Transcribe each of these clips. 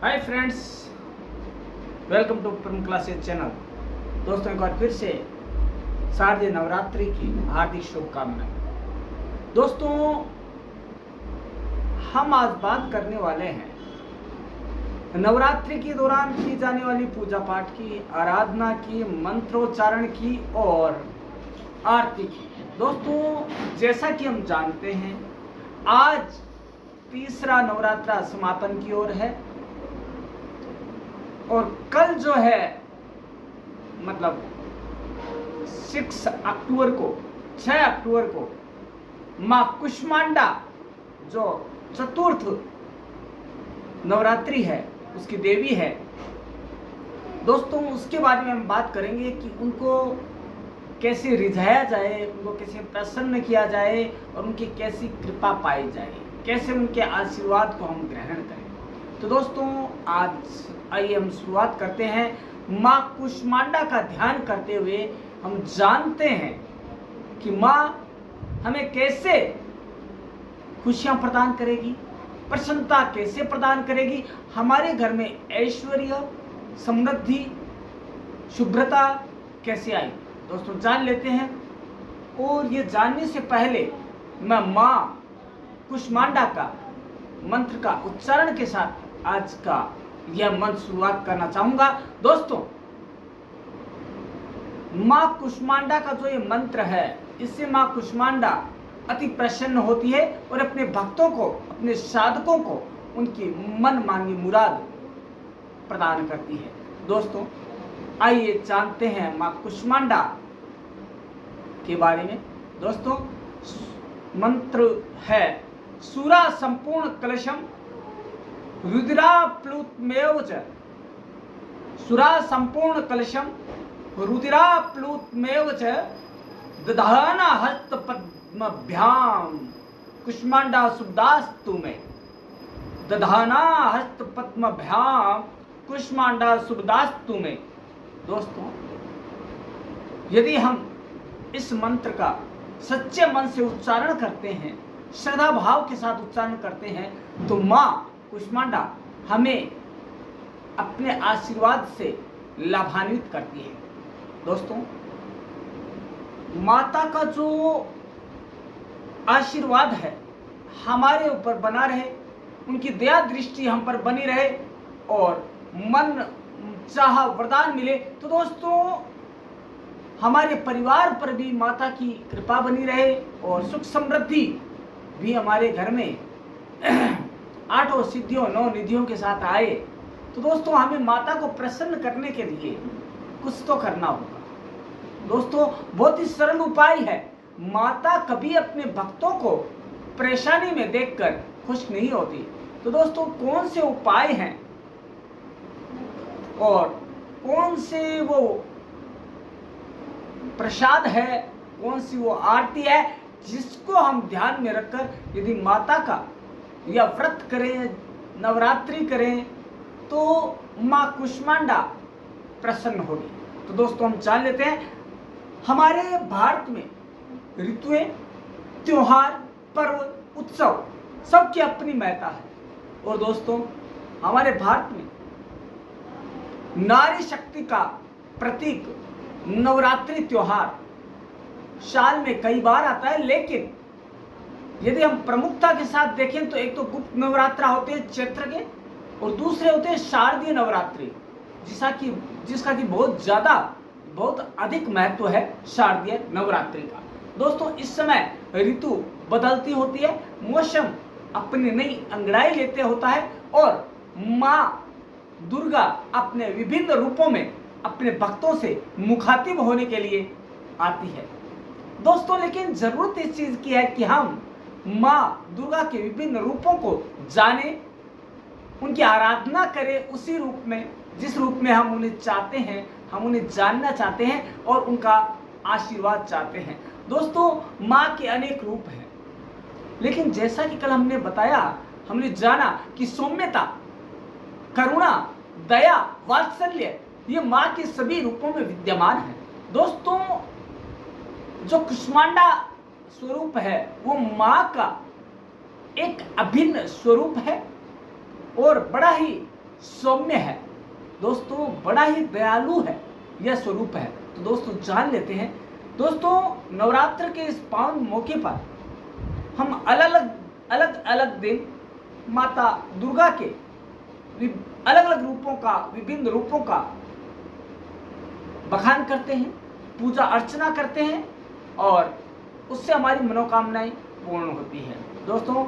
Hi friends, welcome to प्रमुख classes channel. दोस्तों, एक बार फिर से शारदीय नवरात्रि की हार्दिक शुभकामनाएं। दोस्तों, हम आज बात करने वाले हैं नवरात्रि के दौरान की जाने वाली पूजा पाठ की, आराधना की, मंत्रोच्चारण की और आरती की। दोस्तों, जैसा कि हम जानते हैं, आज तीसरा नवरात्रा समापन की ओर है और कल जो है मतलब 6 अक्टूबर को 6 अक्टूबर को माँ कुष्मांडा जो चतुर्थ नवरात्रि है, उसकी देवी है। दोस्तों, उसके बारे में हम बात करेंगे कि उनको कैसे रिझाया जाए, उनको कैसे प्रसन्न किया जाए और उनकी कैसी कृपा पाई जाए, कैसे उनके आशीर्वाद को हम ग्रहण करें। तो दोस्तों, आज आइए हम शुरुआत करते हैं। माँ कुष्मांडा का ध्यान करते हुए हम जानते हैं कि माँ हमें कैसे खुशियां प्रदान करेगी, प्रसन्नता कैसे प्रदान करेगी, हमारे घर में ऐश्वर्य, समृद्धि, शुभ्रता कैसे आई। दोस्तों, जान लेते हैं। और ये जानने से पहले मैं माँ कुष्मांडा का मंत्र का उच्चारण के साथ आज का यह मंत्र शुरुआत करना चाहूंगा। दोस्तों, माँ कुष्मांडा का जो ये मंत्र है, इससे माँ कुष्मांडा अति प्रसन्न होती है और अपने भक्तों को, अपने साधकों को उनकी मन मांगी मुराद प्रदान करती है। दोस्तों, आइए जानते हैं माँ कुष्मांडा के बारे में। दोस्तों, मंत्र है सुरा संपूर्ण कलशम रुद्रा प्लुतमेव च। सुरा संपूर्ण कलशम रुद्रा प्लुतमेव च दधाना हस्त पद्मभ्याम कुष्मांडा शुभदास्तु में। दधाना हस्त पद्मभ्याम कुष्मांडा शुभदास्तु में। दोस्तों, यदि हम इस मंत्र का सच्चे मन से उच्चारण करते हैं, श्रद्धा भाव के साथ उच्चारण करते हैं, तो माँ कुष्मांडा हमें अपने आशीर्वाद से लाभान्वित करती है। दोस्तों, माता का जो आशीर्वाद है हमारे ऊपर बना रहे, उनकी दया दृष्टि हम पर बनी रहे और मन चाहा वरदान मिले। तो दोस्तों, हमारे परिवार पर भी माता की कृपा बनी रहे और सुख समृद्धि भी हमारे घर में 8 सिद्धियों 9 निधियों के साथ आए। तो दोस्तों, हमें माता को प्रसन्न करने के लिए कुछ तो करना होगा। दोस्तों, बहुत ही सरल उपाय है। माता कभी अपने भक्तों को परेशानी में देखकर खुश नहीं होती। तो दोस्तों, कौन से उपाय हैं और कौन से वो प्रसाद है, कौन सी वो आरती है जिसको हम ध्यान में रखकर यदि माता का या व्रत करें, नवरात्रि करें, तो माँ कुष्मांडा प्रसन्न होगी। तो दोस्तों, हम जान लेते हैं। हमारे भारत में ऋतुएं, त्योहार, पर्व, उत्सव सबकी अपनी महत्ता है। और दोस्तों, हमारे भारत में नारी शक्ति का प्रतीक नवरात्रि त्योहार साल में कई बार आता है, लेकिन यदि हम प्रमुखता के साथ देखें तो एक तो गुप्त नवरात्रा होते हैं चैत्र के, और दूसरे होते हैं शारदीय नवरात्रि, जिसका कि बहुत अधिक महत्व है शारदीय नवरात्रि का। दोस्तों, इस समय ऋतु बदलती होती है, मौसम अपनी नई अंगड़ाई लेते होता है और माँ दुर्गा अपने विभिन्न रूपों में अपने भक्तों से मुखातिब होने के लिए आती है। दोस्तों, लेकिन जरूरत इस चीज की है कि हम माँ दुर्गा के विभिन्न रूपों को जाने, उनकी आराधना करें उसी रूप में जिस रूप में हम उन्हें चाहते हैं, हम उन्हें जानना चाहते हैं और उनका आशीर्वाद चाहते हैं। दोस्तों, माँ के अनेक रूप हैं, लेकिन जैसा कि कल हमने बताया, हमने जाना कि सौम्यता, करुणा, दया, वात्सल्य ये माँ के सभी रूपों में विद्यमान है। दोस्तों, जो कुष्मांडा स्वरूप है वो माँ का एक अभिन्न स्वरूप है और बड़ा ही सौम्य है दोस्तों, बड़ा ही दयालु है यह स्वरूप है। तो दोस्तों जान लेते हैं दोस्तों, नवरात्र के इस पावन मौके पर हम अलग अलग दिन माता दुर्गा के अलग अलग रूपों का, विभिन्न रूपों का बखान करते हैं, पूजा अर्चना करते हैं और उससे हमारी मनोकामनाएं पूर्ण होती है। दोस्तों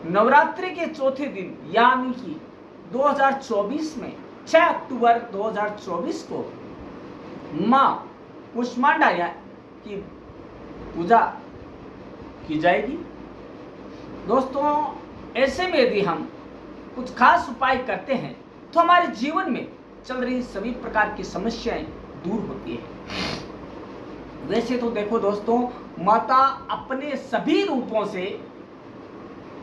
नवरात्रि के चौथे दिन यानी कि 2024 में 6 अक्टूबर 2024 को मां कुष्मांडा की पूजा की जाएगी। दोस्तों ऐसे में यदि हम कुछ खास उपाय करते हैं तो हमारे जीवन में चल रही सभी प्रकार की समस्याएं दूर होती है। वैसे तो देखो दोस्तों, माता अपने सभी रूपों से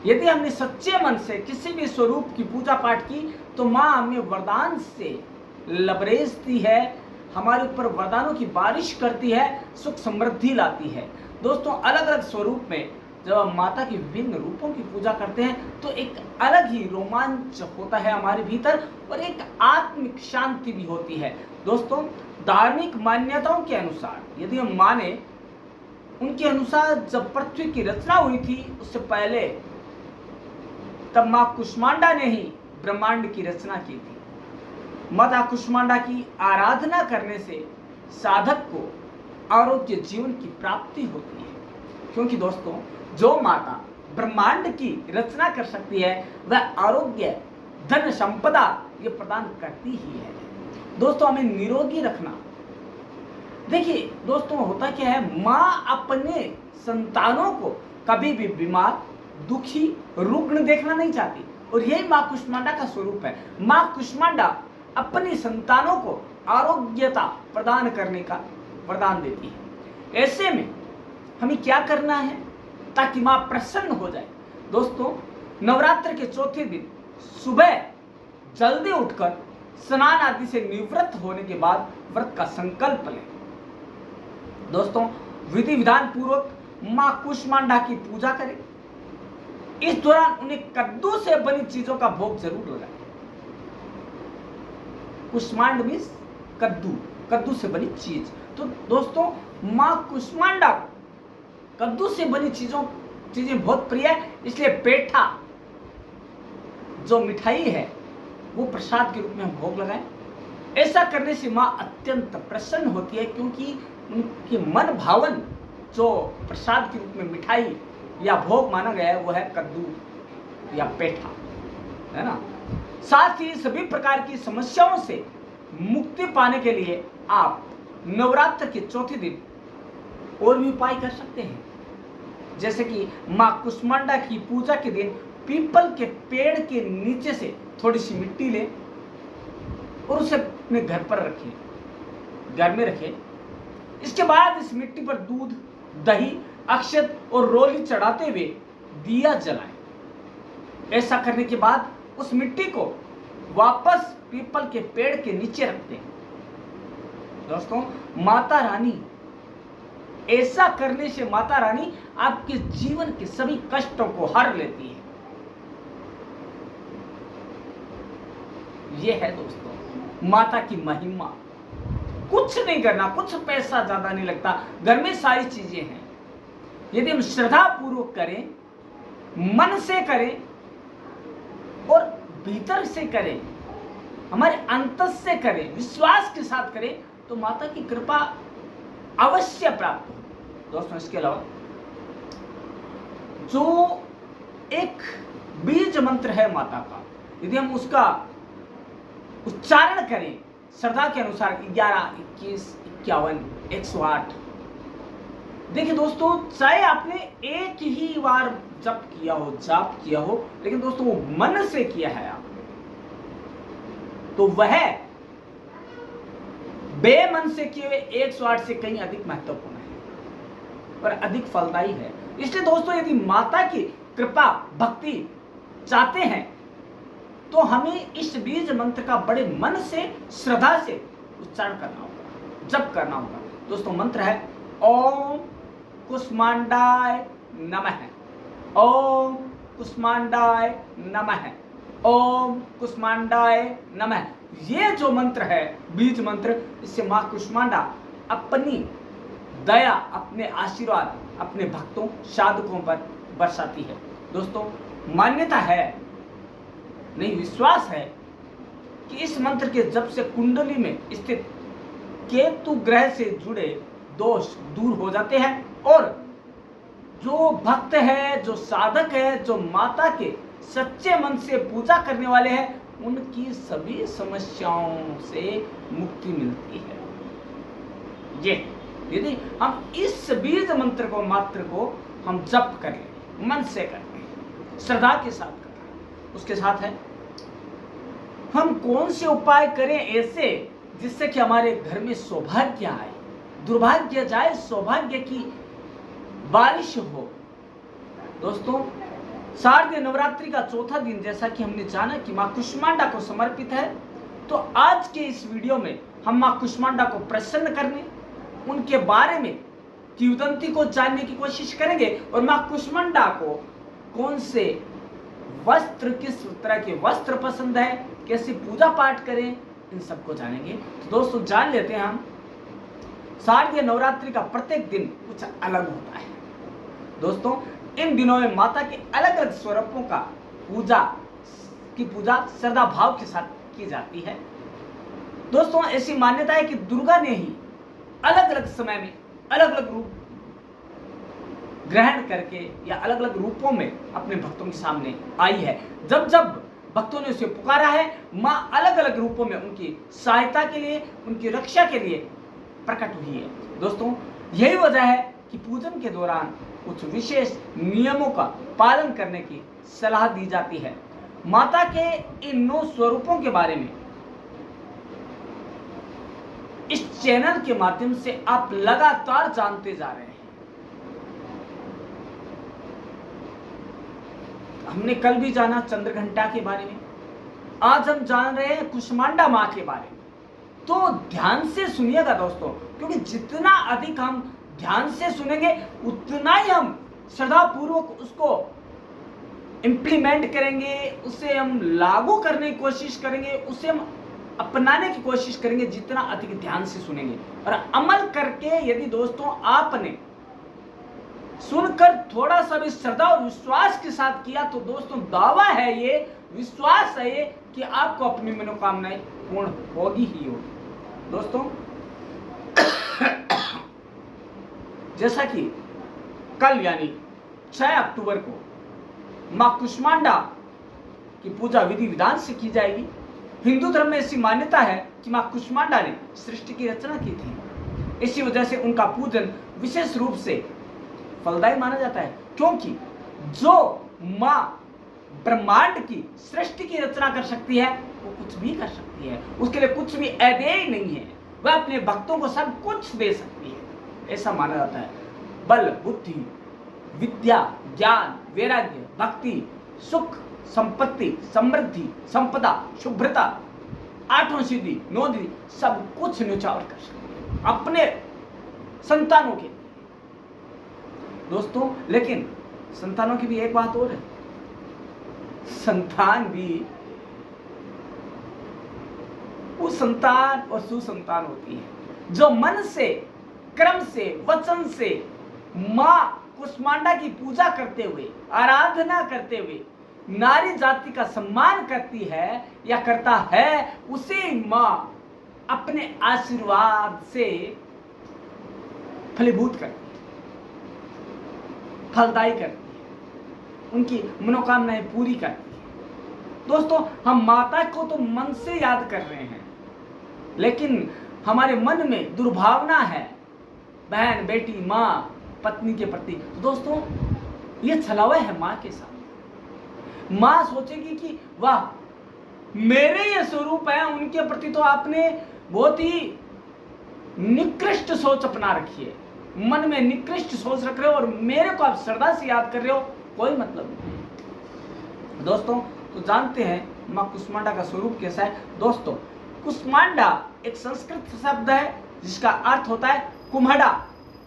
यदि हमने सच्चे मन से किसी भी स्वरूप की पूजा पाठ की तो माँ हमें वरदान से लबरेजती है, हमारे ऊपर वरदानों की बारिश करती है, सुख समृद्धि लाती है। दोस्तों अलग अलग स्वरूप में जब हम माता के विभिन्न रूपों की पूजा करते हैं तो एक अलग ही रोमांच होता है हमारे भीतर और एक आत्मिक शांति भी होती है। दोस्तों धार्मिक मान्यताओं के अनुसार यदि हम माने, उनके अनुसार जब पृथ्वी की रचना हुई थी उससे पहले तब मां कुष्मांडा ने ही ब्रह्मांड की रचना की थी। माता कुष्मांडा की आराधना करने से साधक को आरोग्य जीवन की प्राप्ति होती है, क्योंकि दोस्तों जो माता ब्रह्मांड की रचना कर सकती है वह आरोग्य, धन, संपदा ये प्रदान करती ही है। दोस्तों हमें निरोगी रखना, देखिए दोस्तों होता क्या है, माँ अपने संतानों को कभी भी बीमार, दुखी, रुग्ण देखना नहीं चाहती और यही माँ कुष्मांडा का स्वरूप है। माँ कुष्मांडा अपनी संतानों को आरोग्यता प्रदान करने का वरदान देती है। ऐसे में हमें क्या करना है ताकि माँ प्रसन्न हो जाए? दोस्तों नवरात्र के चौथे दिन सुबह जल्दी उठकर स्नान आदि से निवृत्त होने के बाद व्रत का संकल्प लें। दोस्तों विधि विधान पूर्वक माँ कुष्मांडा की पूजा करें। इस दौरान उन्हें कद्दू से बनी चीजों का भोग जरूर लगाएं। कुष्मांड मीन्स कद्दू, कद्दू से बनी चीज। तो दोस्तों माँ कुष्मांडा कद्दू से बनी चीजें बहुत प्रिय है, इसलिए पेठा जो मिठाई है वो प्रसाद के रूप में हम भोग लगाएं। ऐसा करने से माँ अत्यंत प्रसन्न होती है, क्योंकि उनके मन भावन जो प्रसाद के रूप में मिठाई या भोग माना गया है वो है कद्दू या पेठा, है ना। साथ ही सभी प्रकार की समस्याओं से मुक्ति पाने के लिए आप नवरात्र के चौथे दिन और भी उपाय कर सकते हैं, जैसे कि माँ कुष्मांडा की पूजा के दिन पीपल के पेड़ के नीचे से थोड़ी सी मिट्टी लें और उसे अपने घर पर रखें, घर में रखें। इसके बाद इस मिट्टी पर दूध, दही, अक्षत और रोली चढ़ाते हुए दिया जलाएं। ऐसा करने के बाद उस मिट्टी को वापस पीपल के पेड़ के नीचे रखते हैं। दोस्तों माता रानी, ऐसा करने से माता रानी आपके जीवन के सभी कष्टों को हर लेती है। यह है दोस्तों माता की महिमा। कुछ नहीं करना, कुछ पैसा ज्यादा नहीं लगता, घर में सारी चीजें हैं। यदि हम श्रद्धा पूर्वक करें, मन से करें और भीतर से करें, हमारे अंतस से करें, विश्वास के साथ करें, तो माता की कृपा अवश्य प्राप्त हो। दोस्तों इसके अलावा जो एक बीज मंत्र है माता का, यदि हम उसका उच्चारण करें श्रद्धा के अनुसार 11, 21, 51, 108, देखिए दोस्तों चाहे आपने एक ही बार जप किया हो, जाप किया हो, लेकिन दोस्तों वो मन से किया है आपने, तो वह बेमन से किए हुए 108 से कहीं अधिक महत्वपूर्ण है और अधिक फलदायी है। इसलिए दोस्तों यदि माता की कृपा, भक्ति चाहते हैं तो हमें इस बीज मंत्र का बड़े मन से, श्रद्धा से उच्चारण करना होगा, जप करना होगा। दोस्तों मंत्र है ओम कुष्मांडाय नमः, ओम कुष्मांडाय नमः, ओम कुष्मांडाय नमः। ये जो मंत्र है, बीज मंत्र, इससे मां कुष्मांडा अपनी दया, अपने आशीर्वाद अपने भक्तों, साधकों पर बरसाती है। दोस्तों, मान्यता है, नहीं विश्वास है कि इस मंत्र के जप से कुंडली में स्थित केतु ग्रह से जुड़े दोष दूर हो जाते हैं और जो भक्त है, जो साधक है, जो माता के सच्चे मन से पूजा करने वाले हैं, उनकी सभी समस्याओं से मुक्ति मिलती है। ये यदि हम इस बीज मंत्र को मात्र को हम जप करें, मन से करें, श्रद्धा के साथ करें, उसके साथ है हम कौन से उपाय करें ऐसे जिससे कि हमारे घर में सौभाग्य आए, दुर्भाग्य जाए, सौभाग्य की बारिश हो। दोस्तों, शारदीय नवरात्रि का चौथा दिन, जैसा कि हमने जाना कि मां कुष्मांडा को समर्पित है, तो आज के इस वीडियो में हम मां कुष्मांडा को प्रसन्न करने, उनके बारे में किंवदंती को जानने की कोशिश करेंगे और मां कुष्मांडा को कौन से वस्त्र, किस तरह के वस्त्र पसंद है, कैसे पूजा पाठ करें, इन सबको जानेंगे। तो दोस्तों, जान लेते हैं हम शारदीय नवरात्रि का प्रत्येक दिन कुछ अलग होता है। दोस्तों, इन दिनों में माता के अलग अलग स्वरूपों का पूजा श्रद्धा भाव के साथ की जाती है। दोस्तों, ऐसी मान्यता है कि दुर्गा ने ही अलग अलग समय में अलग अलग रूप ग्रहण करके या अलग अलग रूपों में अपने भक्तों के सामने आई है। जब जब भक्तों ने उसे पुकारा है, मां अलग अलग रूपों में उनकी सहायता के लिए, उनकी रक्षा के लिए प्रकट हुई है। दोस्तों, यही वजह है कि पूजन के दौरान कुछ विशेष नियमों का पालन करने की सलाह दी जाती है। माता के इन 9 स्वरूपों के बारे में इस चैनल के माध्यम से आप लगातार जानते जा रहे हैं। हमने कल भी जाना चंद्रघंटा के बारे में, आज हम जान रहे हैं कुष्मांडा मां के बारे में। तो ध्यान से सुनिएगा दोस्तों, क्योंकि जितना अधिक हम ध्यान से सुनेंगे उतना ही हम श्रद्धा पूर्वक उसको इंप्लीमेंट करेंगे, उसे हम लागू करने की कोशिश करेंगे, उसे हम अपनाने की कोशिश करेंगे जितना अधिक ध्यान से सुनेंगे। और अमल करके यदि दोस्तों आपने सुनकर थोड़ा सा भी श्रद्धा और विश्वास के साथ किया, तो दोस्तों दावा है ये, विश्वास है ये कि आपको अपनी मनोकामनाएं पूर्ण होगी ही होगी। दोस्तों, जैसा कि कल यानी 6 अक्टूबर को मां कुष्मांडा की पूजा विधि विधान से की जाएगी। हिंदू धर्म में ऐसी मान्यता है कि मां कुष्मांडा ने सृष्टि की रचना की थी। इसी वजह से उनका पूजन विशेष रूप से फलदायी माना जाता है, क्योंकि जो मां ब्रह्मांड की सृष्टि की रचना कर सकती है, वो कुछ भी कर सकती है, उसके लिए कुछ भी अदेय नहीं है। वह अपने भक्तों को सब कुछ दे सकती है, ऐसा माना जाता है। बल, बुद्धि, विद्या, ज्ञान, वैराग्य, भक्ति, सुख, संपत्ति, समृद्धि, संपदा, शुभ्रता, 8 सिद्धि, 9 निधि, सब कुछ न्यौछावर कर सकती है अपने संतानों के। दोस्तों, लेकिन संतानों की भी एक बात और है, संतान भी वो संतान और सुसंतान होती है जो मन से, क्रम से, वचन से मां कुष्मांडा की पूजा करते हुए, आराधना करते हुए नारी जाति का सम्मान करती है या करता है, उसे मां अपने आशीर्वाद से फलीभूत करती है, फलदायी करती है, उनकी मनोकामनाएं पूरी करती है। दोस्तों, हम माता को तो मन से याद कर रहे हैं, लेकिन हमारे मन में दुर्भावना है बहन, बेटी, मां, पत्नी के प्रति। तो दोस्तों, ये छलावा है मां के साथ। मां सोचेगी कि वाह, मेरे ये स्वरूप है, उनके प्रति तो आपने बहुत ही निकृष्ट सोच अपना रखी है, मन में निकृष्ट सोच रख रहे हो और मेरे को आप श्रद्धा से याद कर रहे हो, कोई मतलब नहीं। दोस्तों, तो जानते हैं मां कुष्मांडा का स्वरूप कैसा है। दोस्तों, कुष्मांडा एक संस्कृत शब्द है जिसका अर्थ होता है कुम्हड़ा।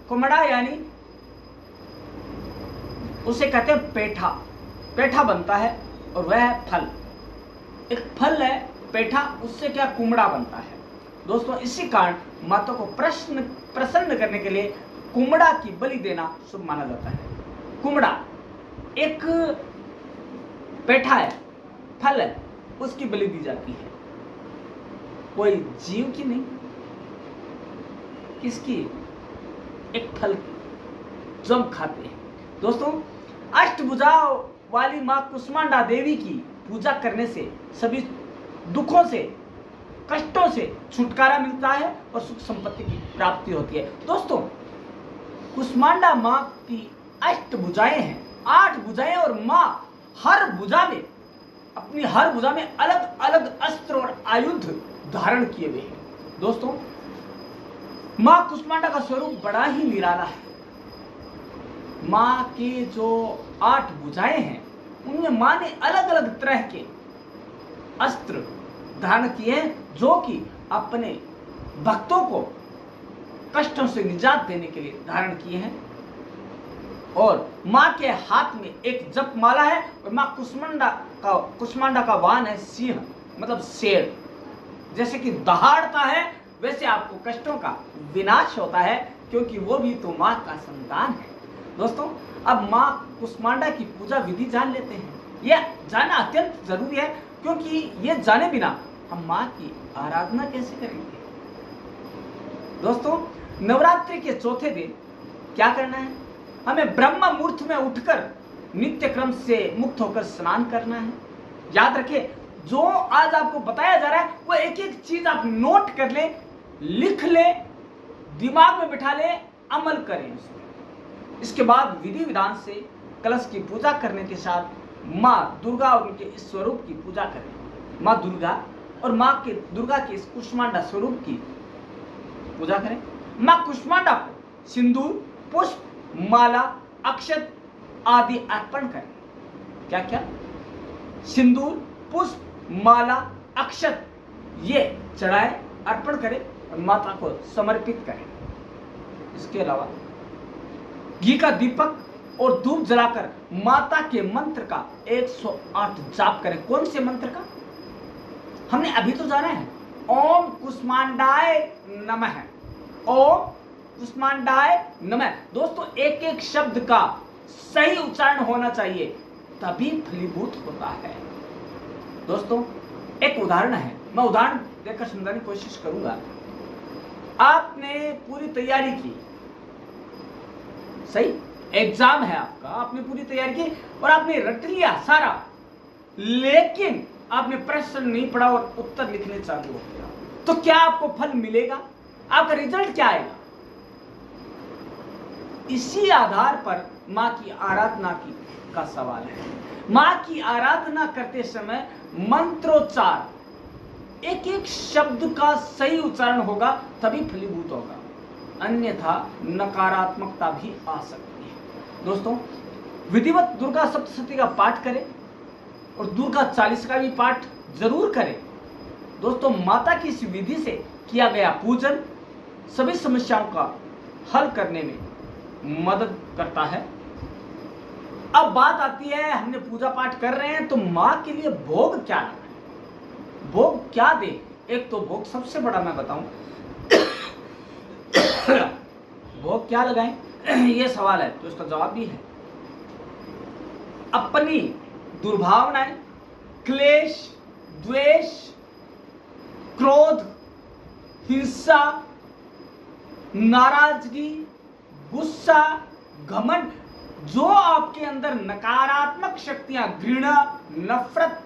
कुम्हड़ा यानी उसे कहते हैं पेठा। पेठा बनता है और वह है फल। एक फल है पेठा, उससे क्या कुमड़ा बनता है। दोस्तों इसी कारण माता को प्रसन्न करने के लिए कुमड़ा की बलि देना शुभ माना जाता है। कुमड़ा एक पेठा है, फल है, उसकी बलि दी जाती है। कोई जीव की नहीं, किसकी? एक फल की, जो हम खाते हैं। दोस्तों अष्टभुजा वाली मां कुष्मांडा देवी की पूजा करने से सभी दुखों से, कष्टों से छुटकारा मिलता है और सुख संपत्ति की प्राप्ति होती है। दोस्तों कुष्मांडा मां की 8 भुजाएं हैं, 8 भुजाएं, और मां हर भुजा में, अपनी हर भुजा में अलग अलग अस्त्र और आयुध धारण किए हुए हैं। दोस्तों मां कुष्मांडा का स्वरूप बड़ा ही निराला है। मां के जो 8 भुजाएं हैं उनमें मां ने अलग अलग तरह के अस्त्र धारण किए हैं, जो कि अपने भक्तों को कष्टों से निजात देने के लिए धारण किए हैं। और मां के हाथ में एक जप माला है, और मां कुष्मांडा का वाहन है सिंह, मतलब शेर। जैसे कि दहाड़ता है वैसे आपको कष्टों का विनाश होता है, क्योंकि वो भी तो मां का संतान है। दोस्तों अब मां कुष्मांडा की पूजा विधि जान लेते हैं। यह जानना अत्यंत जरूरी है, क्योंकि ये जाने बिना हम मां की आराधना कैसे करेंगे। दोस्तों नवरात्रि के चौथे दिन क्या करना है? हमें ब्रह्म मुहूर्त में उठकर नित्य क्रम से मुक्त होकर स्नान करना है। याद रखें, जो आज आपको बताया जा रहा है वो एक एक चीज आप नोट कर ले, लिख ले, दिमाग में बिठा ले, अमल करें उसमें। इसके बाद विधि विधान से कलश की पूजा करने के साथ मां दुर्गा और उनके इस स्वरूप की पूजा करें। मां दुर्गा और दुर्गा के इस कुष्मांडा स्वरूप की पूजा करें। मां कुष्मांडा को सिंदूर, पुष्प, माला, अक्षत आदि अर्पण करें। क्या क्या? सिंदूर, पुष्प, माला, अक्षत ये चढ़ाए, अर्पण करें और माता को समर्पित करें। इसके अलावा घी का दीपक और धूप जलाकर माता के मंत्र का 108 जाप करें। कौन से मंत्र का? हमने अभी तो जाना है, ओम कुष्मांडाय नमः, ओम कुष्मांडाय नमः। दोस्तों एक एक शब्द का सही उच्चारण होना चाहिए, तभी फलीभूत होता है। दोस्तों एक उदाहरण है, मैं उदाहरण देकर समझाने की कोशिश करूंगा। आपने पूरी तैयारी की, सही एग्जाम है आपका, आपने पूरी तैयारी की और आपने रट लिया सारा, लेकिन आपने प्रश्न नहीं पढ़ा और उत्तर लिखने चालू हो गया, तो क्या आपको फल मिलेगा? आपका रिजल्ट क्या आएगा? इसी आधार पर मां की आराधना का सवाल है। मां की आराधना करते समय मंत्रोच्चार, एक एक शब्द का सही उच्चारण होगा तभी फलीभूत होगा, अन्यथा नकारात्मकता भी आ सकती है। दोस्तों विधिवत दुर्गा सप्तशती का पाठ करें और दुर्गा चालीसा का भी पाठ जरूर करें। दोस्तों माता की इस विधि से किया गया पूजन सभी समस्याओं का हल करने में मदद करता है। अब बात आती है, हमने पूजा पाठ कर रहे हैं तो मां के लिए भोग क्या लगाएं, भोग क्या दे? एक तो भोग सबसे बड़ा मैं बताऊं भोग क्या लगाएं ये सवाल है, तो इसका जवाब भी है अपनी दुर्भावनाएं, क्लेश, द्वेष, क्रोध, हिंसा, नाराजगी, गुस्सा, घमंड, जो आपके अंदर नकारात्मक शक्तियां, घृणा, नफरत,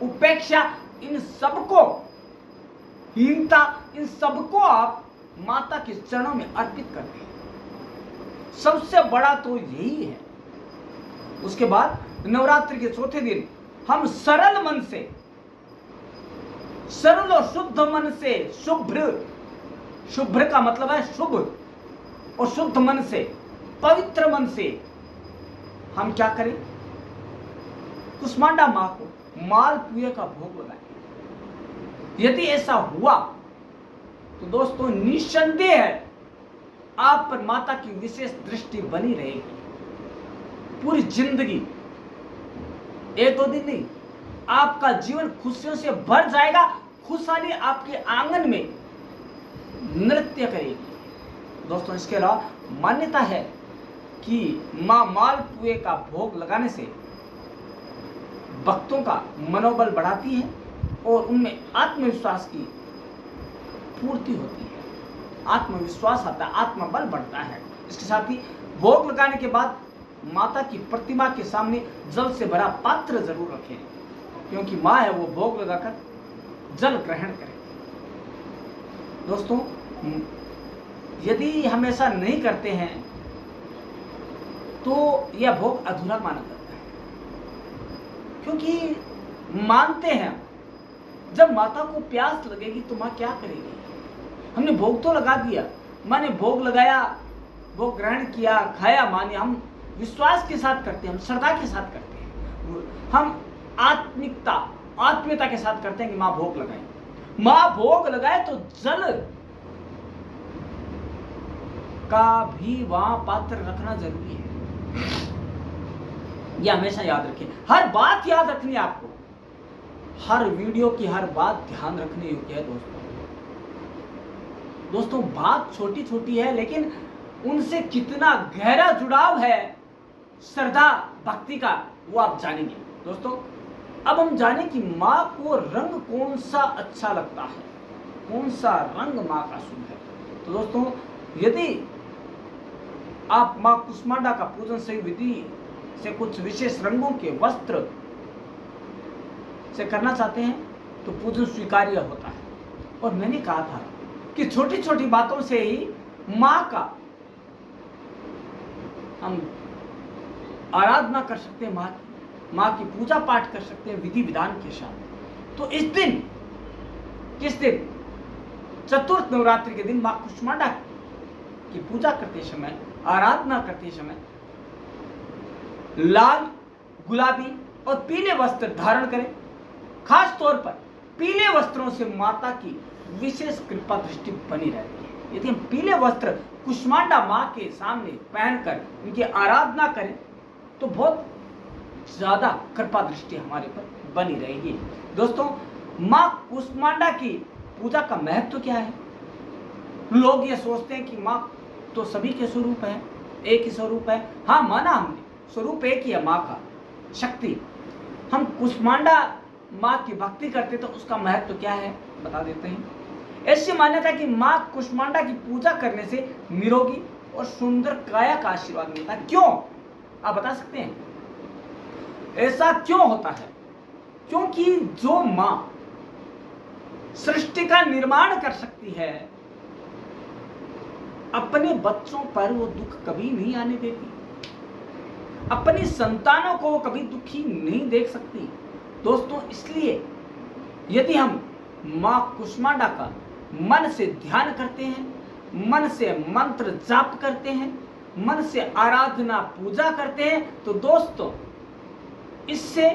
उपेक्षा, इन सबको, हीनता, इन सबको आप माता के चरणों में अर्पित करते हैं। सबसे बड़ा तो यही है। उसके बाद नवरात्रि के चौथे दिन हम सरल मन से, सरल और शुद्ध मन से, शुभ्र का मतलब है शुभ, और शुद्ध मन से, पवित्र मन से हम क्या करें? कुष्मांडा मां को मालपुए का भोग लगाएं। यदि ऐसा हुआ तो दोस्तों निस्संदेह है आप पर माता की विशेष दृष्टि बनी रहेगी पूरी जिंदगी। एक दो दिन नहीं, आपका जीवन खुशियों से भर जाएगा। खुशहाली आपके आंगन में नृत्य करेगी। दोस्तों, इसके अलावा मान्यता है कि मां मालपुए का भोग लगाने से भक्तों का मनोबल बढ़ाती है और उनमें आत्मविश्वास की पूर्ति होती है। आत्मविश्वास आता है, आत्मबल बढ़ता है। इसके साथ ही भोग लगाने के बाद माता की प्रतिमा के सामने जल से भरा पात्र जरूर रखें, क्योंकि माँ है वो भोग लगाकर जल ग्रहण करे। दोस्तों, यदि हम ऐसा नहीं करते हैं तो यह भोग अधूरा माना जाता है, क्योंकि मानते हैं जब माता को प्यास लगेगी तो माँ क्या करेगी। हमने भोग तो लगा दिया, माँ ने भोग लगाया, भोग ग्रहण किया, खाया, माँ ने, हम विश्वास के साथ करते हैं, हम श्रद्धा के साथ करते हैं, हम आत्मीयता के साथ करते हैं कि माँ भोग लगाए। माँ भोग लगाए तो जल का भी वहां पात्र रखना जरूरी है। यह हमेशा याद रखें, हर बात याद रखनी है आपको, हर वीडियो की हर बात ध्यान रखने योग्य है। दोस्तों, बात छोटी छोटी है लेकिन उनसे कितना गहरा जुड़ाव है श्रद्धा भक्ति का, वो आप जानेंगे। दोस्तों, अब हम जानें कि माँ को रंग कौन सा अच्छा लगता है, कौन सा रंग माँ का शुभ है। तो दोस्तों, यदि आप माँ कुष्मांडा का पूजन सही विधि से कुछ विशेष रंगों के वस्त्र से करना चाहते हैं तो पूजन स्वीकार्य होता है। और मैंने कहा था कि छोटी छोटी बातों से ही माँ का हम आराधना कर सकते हैं, माँ की पूजा पाठ कर सकते हैं विधि विधान के साथ। तो इस दिन, किस दिन, चतुर्थ नवरात्रि के दिन माँ कुष्मांडा की पूजा करते समय, आराधना करते समय लाल, गुलाबी और पीले वस्त्र धारण करें। खास तौर पर पीले वस्त्रों से माता की विशेष कृपा दृष्टि बनी रहती है। यदि हम पीले वस्त्र कुष्मांडा माँ के सामने पहनकर उनकी आराधना करें तो बहुत ज्यादा कृपा दृष्टि हमारे पर बनी रहेगी। दोस्तों, माँ कुष्मांडा की पूजा का महत्व क्या है? लोग ये सोचते हैं कि माँ तो सभी के स्वरूप है, एक ही स्वरूप है। हाँ, माना हमने, स्वरूप एक ही है माँ का, शक्ति। हम कुष्मांडा माँ की भक्ति करते तो उसका महत्व क्या है बता देते हैं। ऐसी मान्यता है कि माँ कुष्मांडा की पूजा करने से निरोगी और सुंदर काया का आशीर्वाद मिलता है। क्यों, आप बता सकते हैं ऐसा क्यों होता है? क्योंकि जो माँ सृष्टि का निर्माण कर सकती है, अपने बच्चों पर वो दुख कभी नहीं आने देती, अपनी संतानों को वो कभी दुखी नहीं देख सकती। दोस्तों, इसलिए यदि हम माँ कुष्मांडा का मन से ध्यान करते हैं, मन से मंत्र जाप करते हैं, मन से आराधना पूजा करते हैं, तो दोस्तों इससे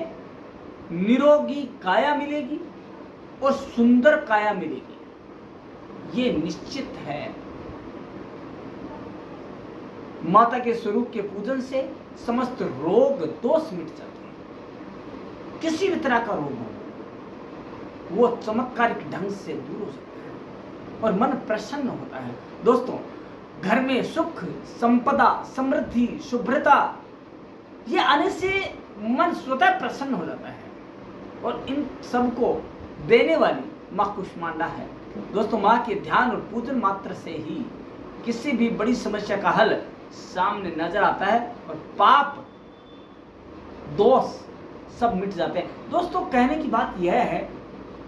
निरोगी काया मिलेगी और सुंदर काया मिलेगी, ये निश्चित है। माता के स्वरूप के पूजन से समस्त रोग दोष मिट जाते हैं। किसी भी तरह का रोग हो वो चमत्कारिक ढंग से दूर हो सकता है और मन प्रसन्न होता है। दोस्तों, घर में सुख, संपदा, समृद्धि, शुभ्रता ये आने से मन स्वतः प्रसन्न हो जाता है और इन सबको देने वाली माँ कुष्मांडा है। दोस्तों, माँ के ध्यान और पूजन मात्र से ही किसी भी बड़ी समस्या का हल सामने नजर आता है और पाप दोष सब मिट जाते हैं। दोस्तों, कहने की बात यह है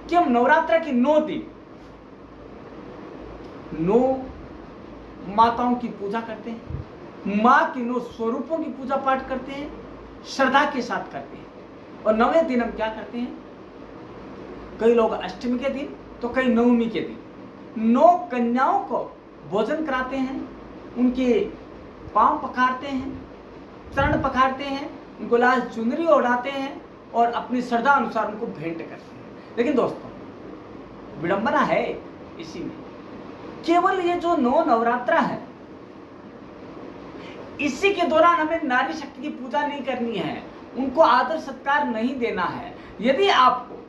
कि हम नवरात्र के 9 दिन 9 माताओं की पूजा करते हैं, माँ के 9 स्वरूपों की पूजा पाठ करते हैं, श्रद्धा के साथ करते हैं। और 9वें दिन हम क्या करते हैं? कई लोग अष्टमी के दिन तो कई नवमी के दिन 9 कन्याओं को भोजन कराते हैं, उनके पांव पखारते हैं, चरण पखारते हैं, उनको लाल चुनरी ओढ़ाते हैं और अपनी श्रद्धा अनुसार उनको भेंट करते हैं। लेकिन दोस्तों, विडंबना है इसी में, केवल ये जो 9 नवरात्रा है इसी के दौरान हमें नारी शक्ति की पूजा नहीं करनी है। उनको आदर सत्कार नहीं देना है, यदि आपको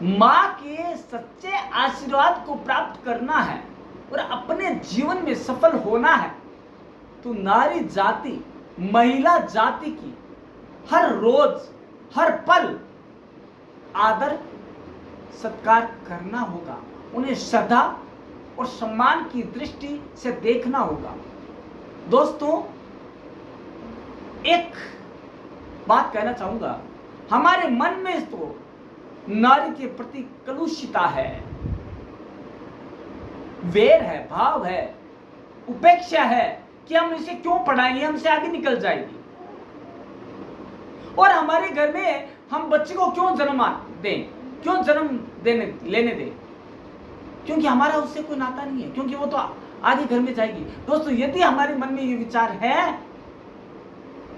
माँ के सच्चे आशीर्वाद को प्राप्त करना है और अपने जीवन में सफल होना है, तो नारी जाति, महिला जाति की हर रोज हर पल आदर सत्कार करना होगा, उन्हें श्रद्धा और सम्मान की दृष्टि से देखना होगा। दोस्तों, एक बात कहना चाहूंगा, हमारे मन में तो नारी के प्रति कलुषिता है, वेर है, भाव है, उपेक्षा है कि हम इसे क्यों पढ़ाएंगे, हमसे आगे निकल जाएगी। और हमारे घर में हम बच्चे को क्यों जन्म दें, क्यों जन्म लेने दें, क्योंकि हमारा उससे कोई नाता नहीं है, क्योंकि वो तो आगे घर में जाएगी। दोस्तों, यदि हमारे मन में ये विचार है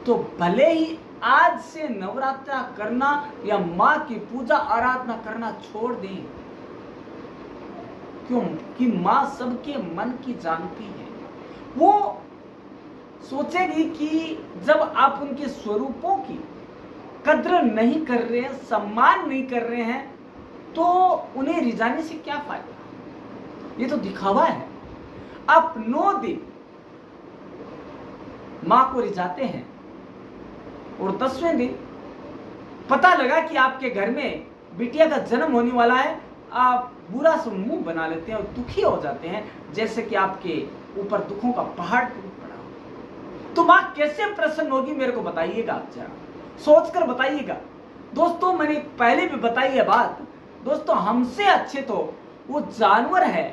तो भले ही आज से नवरात्रा करना या माँ की पूजा आराधना करना छोड़ दें, क्यों कि माँ सबके मन की जानती है। वो सोचेगी कि जब आप उनके स्वरूपों की कद्र नहीं कर रहे हैं, सम्मान नहीं कर रहे हैं, तो उन्हें रिझाने से क्या फायदा, ये तो दिखावा है। आप 9 दिन मां को रिझाते हैं और 10वें दिन पता लगा कि आपके घर में बिटिया का जन्म होने वाला है, आप बुरा सा मुंह बना लेते हैं और दुखी हो जाते हैं, जैसे कि आपके ऊपर दुखों का पहाड़ टूट पड़ा हो। तो मां कैसे प्रसन्न होगी, मेरे को बताइएगा, आप जरा सोचकर बताइएगा। दोस्तों, मैंने पहले भी बताई है बात, दोस्तों हमसे अच्छे तो वो जानवर है,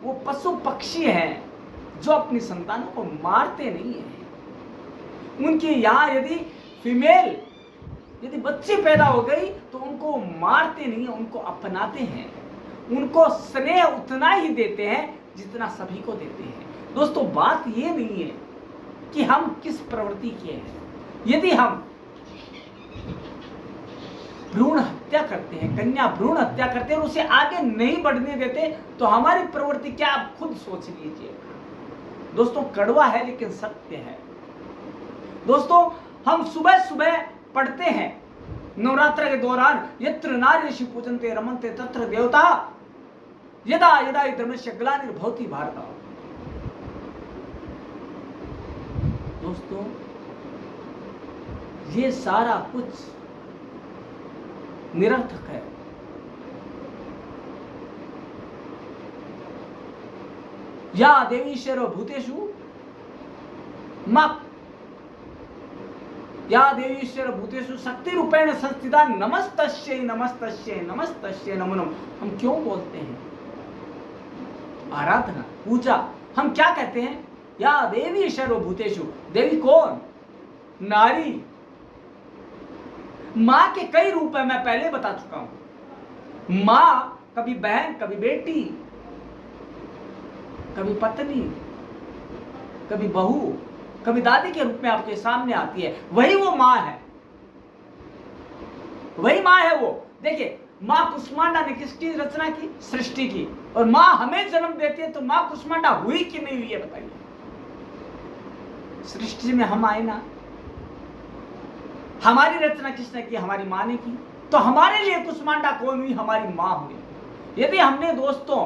वो पशु पक्षी हैं जो अपनी संतानों को मारते नहीं हैं। उनके यहाँ यदि बच्ची पैदा हो गई तो उनको मारते नहीं है, उनको अपनाते हैं, उनको स्नेह उतना ही देते हैं जितना सभी को देते हैं। दोस्तों, बात ये नहीं है कि हम किस प्रवृत्ति के हैं। यदि हम भ्रूण हत्या करते हैं, कन्या भ्रूण हत्या करते हैं और उसे आगे नहीं बढ़ने देते, तो हमारी प्रवृत्ति क्या, आप खुद सोच लीजिए। दोस्तों, कड़वा है लेकिन सत्य है। दोस्तों, हम सुबह सुबह पढ़ते हैं नवरात्र के दौरान, यत्र नार्यसि पूजन्ते रमन्ते तत्र देवता यदा यदा हि धर्मस्य ग्लानिर्भवति भारत। दोस्तों, ये सारा कुछ निरर्थक है। या देवी सर्वभूतेषु मां, या देवी सर्वभूतेषु शक्ति रूपेण संस्थिता नमस्तस्यै नमस्तस्यै नमस्तस्यै नमो नमः। हम क्यों बोलते हैं आराधना, पूजा? हम क्या कहते हैं? या देवी सर्वभूतेषु। देवी कौन? नारी। मां के कई रूप है, मैं पहले बता चुका हूं। मां कभी बहन, कभी बेटी, कभी पत्नी, कभी बहू, कभी दादी के रूप में आपके सामने आती है। वही वो मां है, वही मां है वो। देखिए, मां कुष्मांडा ने किसकी रचना की? सृष्टि की। और मां हमें जन्म देती है, तो मां कुष्मांडा हुई कि नहीं हुई है बताइए? सृष्टि में हम आए ना, हमारी रचना किसने की? हमारी मां ने की। तो हमारे लिए कुष्मांडा कौन हुई? हमारी मां हुई। यदि हमने दोस्तों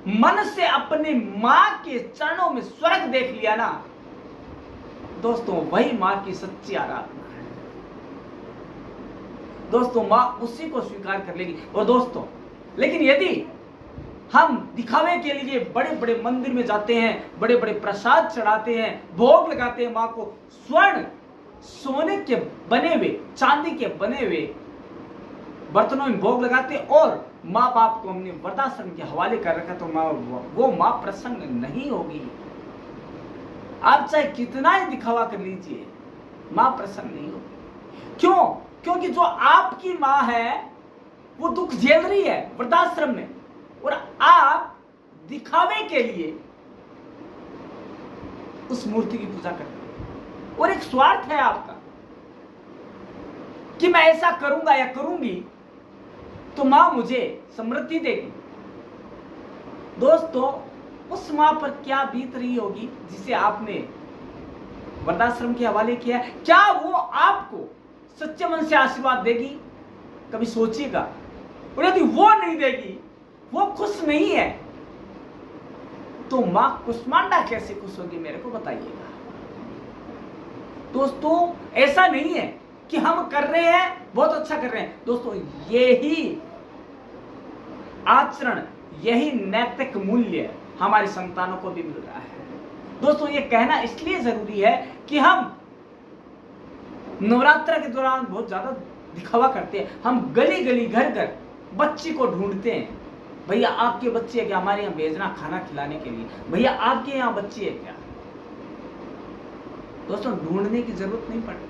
मन से अपने मां के चरणों में स्वर्ग देख लिया ना दोस्तों, वही मां की सच्ची आराधना है। दोस्तों, मां उसी को स्वीकार कर लेगी। और दोस्तों, लेकिन यदि हम दिखावे के लिए बड़े बड़े मंदिर में जाते हैं, बड़े बड़े प्रसाद चढ़ाते हैं, भोग लगाते हैं मां को, स्वर्ण सोने के बने हुए, चांदी के बने हुए बर्तनों में भोग लगाते और माँ बाप को हमने वृद्धाश्रम के हवाले कर रखा, तो वो माँ प्रसन्न नहीं होगी। आप चाहे कितना ही दिखावा कर लीजिए, माँ प्रसन्न नहीं होगी। क्यों? क्योंकि जो आपकी माँ है वो दुख झेल रही है वृद्धाश्रम में, और आप दिखावे के लिए उस मूर्ति की पूजा करते हैं। और एक स्वार्थ है आपका कि मैं ऐसा करूंगा या करूंगी तो मां मुझे समृद्धि देगी। दोस्तों, उस मां पर क्या बीत रही होगी जिसे आपने वृद्धाश्रम के हवाले किया है, क्या वो आपको सच्चे मन से आशीर्वाद देगी? कभी सोचिएगा। और यदि वो नहीं देगी, वो खुश नहीं है, तो मां कुष्मांडा कैसे खुश होगी, मेरे को बताइएगा। दोस्तों ऐसा नहीं है कि हम कर रहे हैं, बहुत अच्छा कर रहे हैं। दोस्तों यही आचरण, यही नैतिक मूल्य हमारी संतानों को भी मिल रहा है। दोस्तों ये कहना इसलिए जरूरी है कि हम नवरात्र के दौरान बहुत ज्यादा दिखावा करते हैं। हम गली गली घर घर बच्ची को ढूंढते हैं, भैया आपके बच्चे है क्या, हमारे यहाँ भेजना खाना खिलाने के लिए, भैया आपके यहाँ बच्ची है क्या। दोस्तों ढूंढने की जरूरत नहीं पड़ती।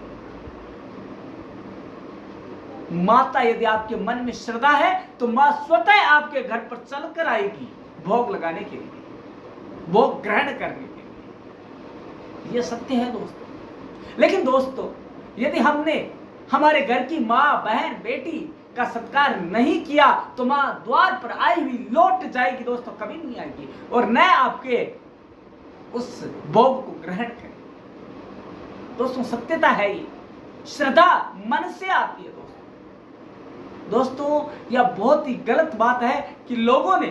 माता यदि आपके मन में श्रद्धा है तो मां स्वतः आपके घर पर चलकर आएगी भोग लगाने के लिए, भोग ग्रहण करने के लिए। यह सत्य है दोस्तों। लेकिन दोस्तों यदि हमने हमारे घर की मां, बहन, बेटी का सत्कार नहीं किया तो मां द्वार पर आई हुई लौट जाएगी दोस्तों, कभी नहीं आएगी, और न आपके उस भोग को ग्रहण करें। दोस्तों सत्यता है ये, श्रद्धा मन से आती है। दोस्तों यह बहुत ही गलत बात है कि लोगों ने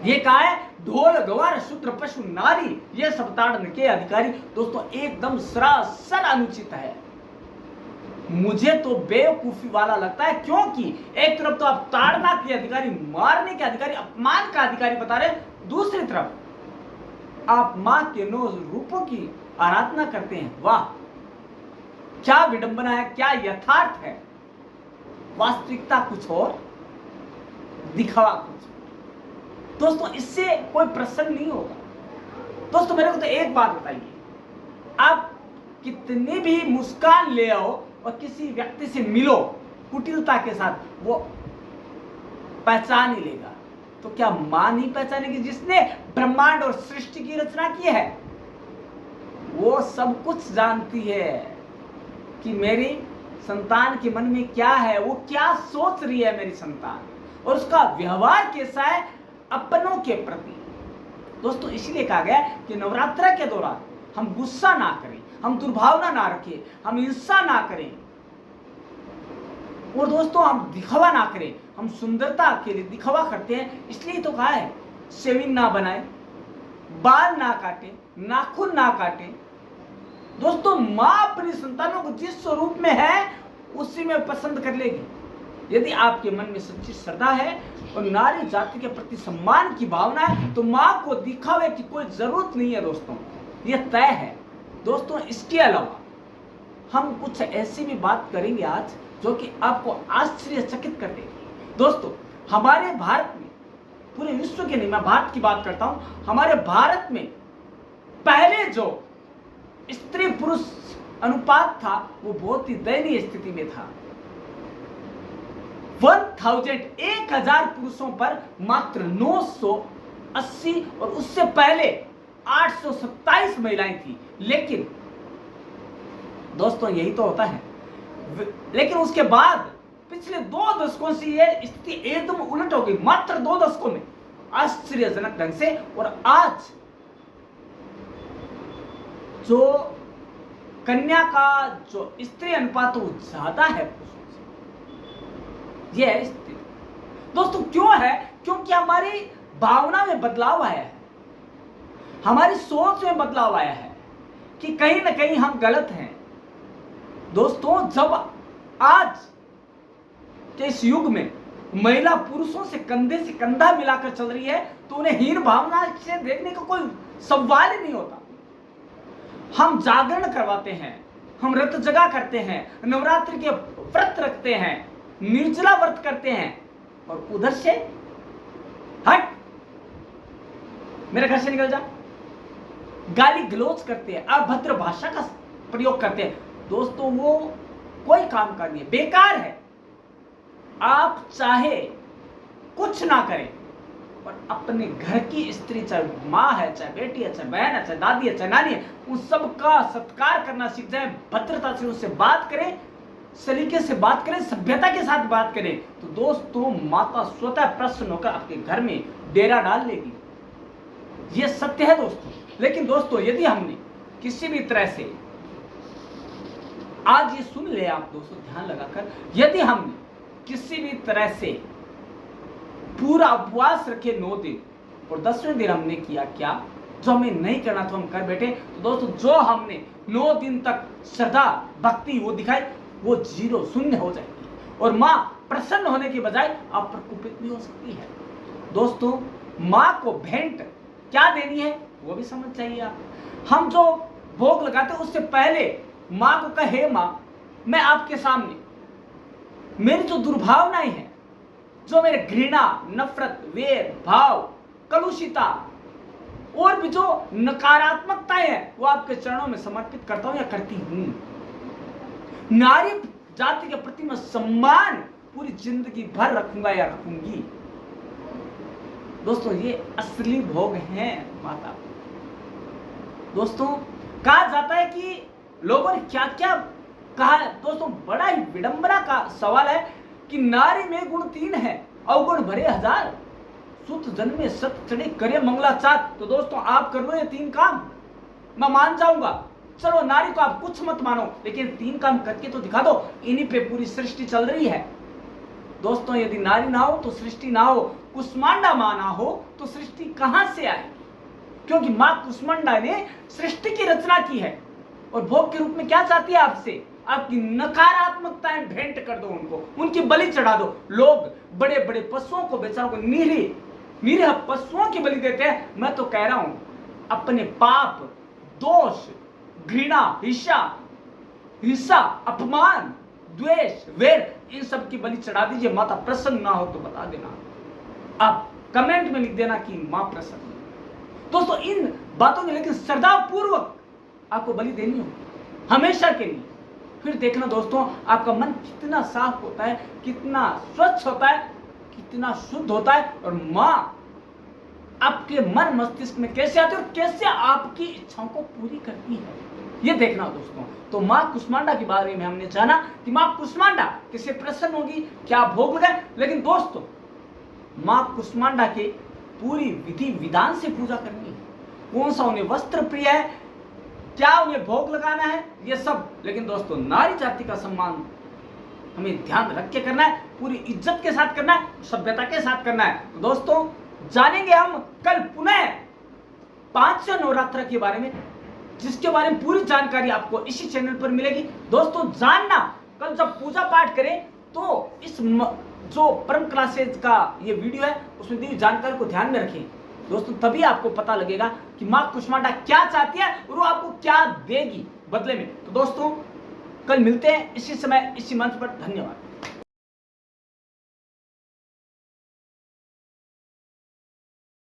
ये कहा है ढोल गवार शूद्र पशु नारी ये सब ताड़न के अधिकारी। दोस्तों एकदम सरासर अनुचित है। मुझे तो बेवकूफी वाला लगता है, क्योंकि एक तरफ तो आप ताड़ना के अधिकारी, मारने के अधिकारी, अपमान का अधिकारी बता रहे, दूसरी तरफ आप मां के 9 रूपों की आराधना करते हैं। वाह क्या विडंबना है, क्या यथार्थ है। वास्तविकता कुछ और, दिखावा कुछ। दोस्तों इससे कोई प्रसन्न नहीं होगा। दोस्तों मेरे को तो एक बात बताइए, आप कितनी भी मुस्कान ले आओ और किसी व्यक्ति से मिलो कुटिलता के साथ, वो पहचान ही लेगा। तो क्या मां नहीं पहचानेगी जिसने ब्रह्मांड और सृष्टि की रचना की है? वो सब कुछ जानती है कि मेरी संतान के मन में क्या है, वो क्या सोच रही है मेरी संतान, और उसका व्यवहार कैसा है अपनों के प्रति। दोस्तों इसलिए कहा गया कि नवरात्र के दौरान हम गुस्सा ना करें, हम दुर्भावना ना रखें, हम हिंसा ना करें, और दोस्तों हम दिखावा ना करें। हम सुंदरता के लिए दिखावा करते हैं, इसलिए तो कहा है शेविंग ना बनाए, बाल ना काटे, नाखून ना काटे। दोस्तों मां अपनी संतानों को जिस स्वरूप में है उसी में पसंद कर लेगी। यदि आपके मन में सच्ची श्रद्धा है और नारी जाति के प्रति सम्मान की भावना है तो मां को दिखावे की कोई जरूरत नहीं है। दोस्तों यह तय है। दोस्तों इसके अलावा हम कुछ ऐसी भी बात करेंगे आज जो कि आपको आश्चर्यचकित कर देगी। दोस्तों हमारे भारत में, पूरे विश्व के नहीं, मैं भारत की बात करता हूं, हमारे भारत में पहले जो स्त्री पुरुष अनुपात था वो बहुत ही दयनीय स्थिति में था। 1000 पुरुषों पर मात्र 980 और उससे पहले 827 महिलाएं थी। लेकिन दोस्तों यही तो होता है। लेकिन उसके बाद पिछले 2 दशकों से यह स्थिति एकदम उलट हो गई, मात्र 2 दशकों में, आश्चर्यजनक ढंग से। और आज जो कन्या का जो स्त्री अनुपात वो ज्यादा है पुरुषों से। यह है स्थिति। दोस्तों क्यों है? क्योंकि हमारी भावना में बदलाव आया है, हमारी सोच में बदलाव आया है कि कहीं ना कहीं हम गलत हैं। दोस्तों जब आज के इस युग में महिला पुरुषों से कंधे से कंधा मिलाकर चल रही है तो उन्हें हीन भावना से देखने का कोई सवाल ही नहीं होता। हम जागरण करवाते हैं, हम व्रत जगा करते हैं, नवरात्रि के व्रत रखते हैं, निर्जला व्रत करते हैं, और उधर से हट, मेरे घर से निकल जा, गाली गलौज करते हैं, अभद्र भाषा का प्रयोग करते हैं। दोस्तों वो कोई काम का नहीं है, बेकार है। आप चाहे कुछ ना करें और अपने घर की स्त्री, चाहे माँ है, चाहे बेटी है, चाहे बहन है, चाहे दादी है, चाहे नानी है, उन सब का सत्कार करना सीख जाए, भद्रता से उससे बात करें, सलीके से बात करें, सभ्यता के साथ बात करें, तो दोस्तों माता स्वतः प्रसन्न होकर आपके घर में डेरा डाल लेगी। यह सत्य है दोस्तों। लेकिन दोस्तों यदि हमने किसी भी तरह से, आज ये सुन ले आप दोस्तों ध्यान लगाकर, यदि हम किसी भी तरह से पूरा उपवास रखे 9 दिन और 10वें दिन हमने किया क्या, जो हमें नहीं करना था हम कर बैठे, तो दोस्तों जो हमने 9 दिन तक श्रद्धा भक्ति वो दिखाई, वो जीरो शून्य हो जाएगी और माँ प्रसन्न होने के बजाय आप पर कुपित भी हो सकती है। दोस्तों माँ को भेंट क्या देनी है वो भी समझ चाहिए आप। हम जो भोग लगाते हैं उससे पहले माँ को कहे, माँ मैं आपके सामने मेरी जो दुर्भावनाएं हैं, जो मेरे घृणा, नफरत, वेर, भाव, कलुषिता और भी जो नकारात्मकताएं हैं वो आपके चरणों में समर्पित करता हूं या करती हूं। नारी जाति के प्रति मैं सम्मान पूरी जिंदगी भर रखूंगा या रखूंगी। दोस्तों ये असली भोग हैं माता। दोस्तों कहा जाता है कि लोगों ने क्या क्या कहा है। दोस्तों बड़ा ही विडंबना का सवाल है कि नारी में गुण 3 है, अवगुण भरे 1000, सुत जन्मे सत चढ़े करे मंगलाचार। तो दोस्तों आप कर लो ये 3 काम, मैं मान जाऊंगा। चलो नारी को आप कुछ मत मानो, लेकिन 3 काम करके तो दिखा दो। इन्हीं पे पूरी सृष्टि चल रही है। दोस्तों यदि नारी ना हो तो सृष्टि ना हो, कुष्मांडा माँ ना हो तो सृष्टि कहां से आए, क्योंकि माँ कुष्मांडा ने सृष्टि की रचना की है और भोग के रूप में क्या चाहती है आपसे, आपकी नकारात्मकताएं भेंट कर दो उनको, उनकी बलि चढ़ा दो। लोग बड़े बड़े पशुओं को, बेचारों को, निरीह पशुओं की बलि देते हैं। मैं तो कह रहा हूं अपने पाप, दोष, घृणा, हिंसा, अपमान, द्वेष, वेर, इन सब की बलि चढ़ा दीजिए। माता प्रसन्न ना हो तो बता देना, आप कमेंट में लिख देना कि मां प्रसन्न। दोस्तों इन बातों में लेकिन श्रद्धा पूर्वक आपको बलि देनी हो हमेशा के लिए। फिर देखना दोस्तों आपका मन कितना साफ होता है, कितना स्वच्छ होता है, कितना शुद्ध होता है, और मां आपके मन मस्तिष्क में कैसे आती है और कैसे आपकी इच्छाओं को पूरी करती है, ये देखना दोस्तों। तो मां कुष्मांडा के बारे में हमने जाना कि मां कुष्मांडा किससे प्रसन्न होगी, क्या भोग लगाए। लेकिन दोस्तों मां कुष्मांडा के पूरी विधि विधान से पूजा करनी है, कौन सा उन्हें वस्त्र प्रिय है, क्या उन्हें भोग लगाना है, ये सब। लेकिन दोस्तों नारी जाति का सम्मान हमें ध्यान रख के करना है, पूरी इज्जत के साथ करना है, सभ्यता के साथ करना है। तो दोस्तों जानेंगे हम कल पुनः 5 नवरात्र के बारे में, जिसके बारे में पूरी जानकारी आपको इसी चैनल पर मिलेगी। दोस्तों जानना, कल जब पूजा पाठ करें तो इस जो परम क्लासेज का ये वीडियो है उसमें दी जानकारी को ध्यान में रखें दोस्तों, तभी आपको पता लगेगा कि मां कुष्मांडा क्या चाहती है और वो आपको क्या देगी बदले में। तो दोस्तों कल मिलते हैं इसी समय इसी मंच पर। धन्यवाद।